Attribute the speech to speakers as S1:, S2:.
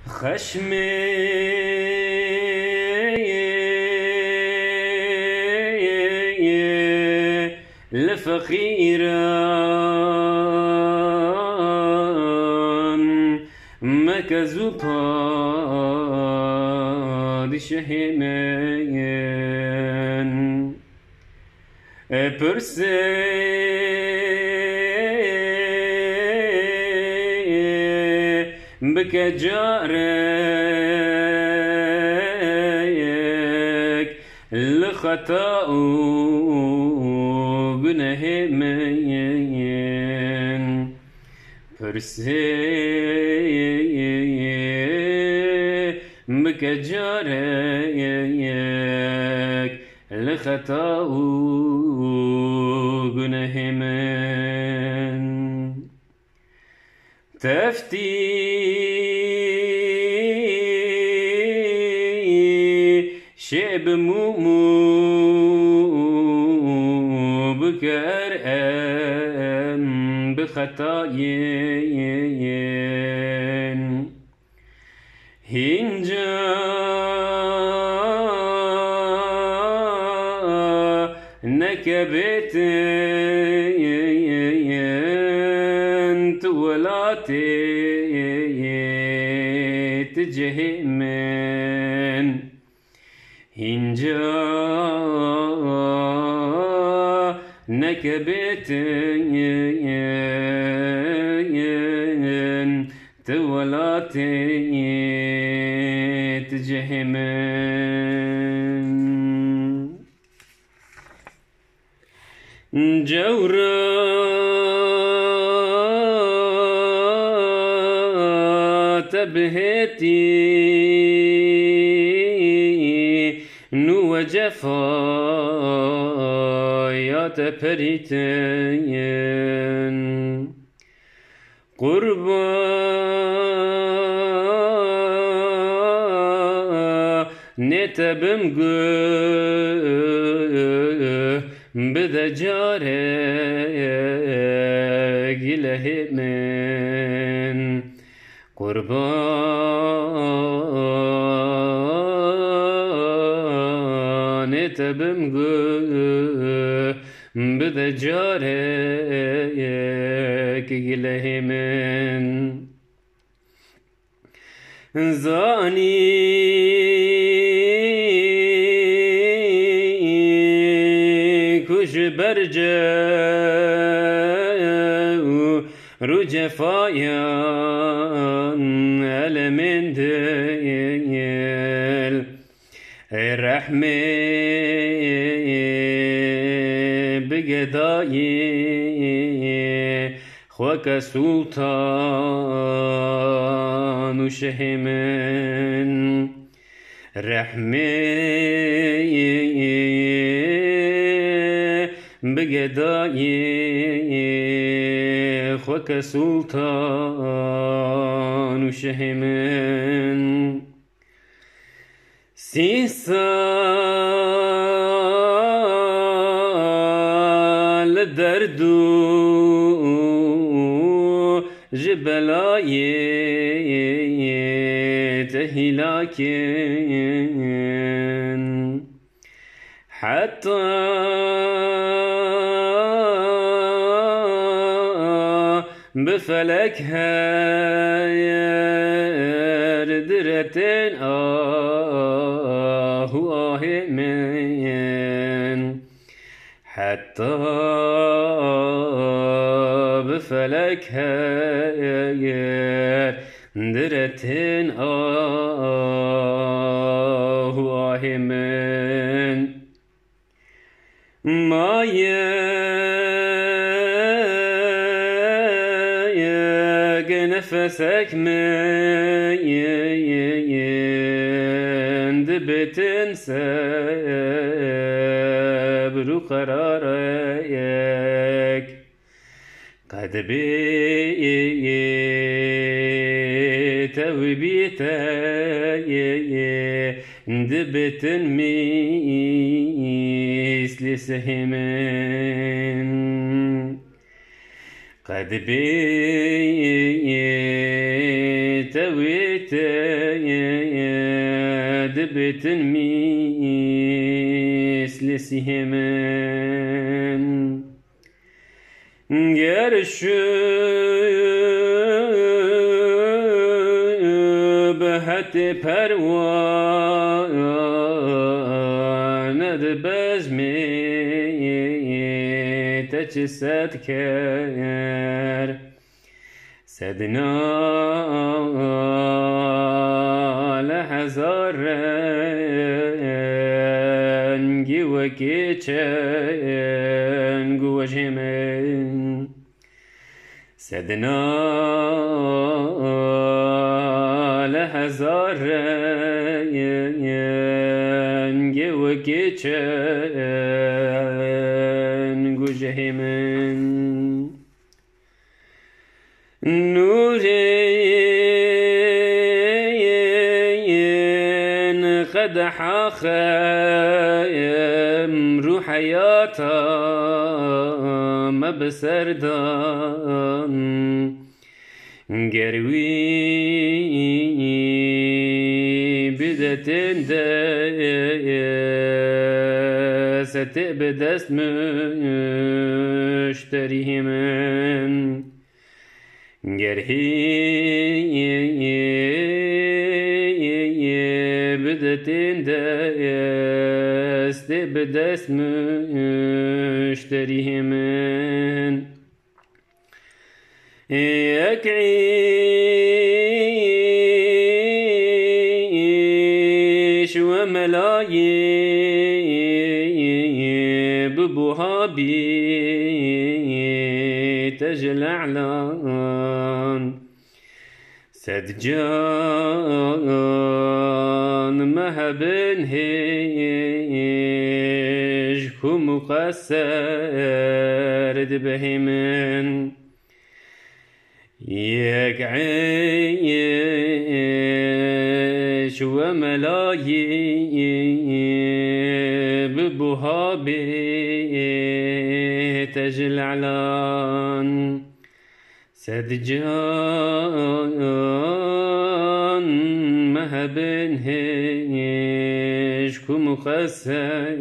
S1: خشمي لفقيرا مكزو padişahımın Pırse بكجارك لخطأ günahımın Pırse بكجارك لخطأ günahımın تفتي شعب مومو بكر بخطاين هنجا نكبتين تولاتي تجهمن هنجا نكبتين تولاتي تجهمن جورا تبهتي نو جفا يا تبريتين قربا نتبم بذا جارك لهمن قربان تبم بذا جارك لهمن زاني برجا رجفايا ألمن ديل رحمي بقضاي خوك سلطان وشهمن رحمي بقضاي خوك سلطان وشهمن سيسال دردو جبلاي تهلاكين حتى بفلك هاير درتين من حتى بفلك هاير درتين من ما نفسك من دبتن صبر وقرارك قد بيت وبيتك دبتن مثل سهمن قد بيت دبتن مثل سهمن گرشو بهت پروانه دبزمی تجسد کر سدنا لحزار رنگی وکی چنگ وجمن سدنا لحزار رنگی وکی چنگ وجمن نورين قد حاخم روح حياتا ما بسردان قروي بدتن ستبدست مشتريهم بدتين بدست مشتريهم يكعيش وملاي ببوهابي تجلعلان سدجان مهبن هيج مقصر دبهمن يكعيش وملاي ببوهابي تجلعلان سدجان مهبن هيش مخسر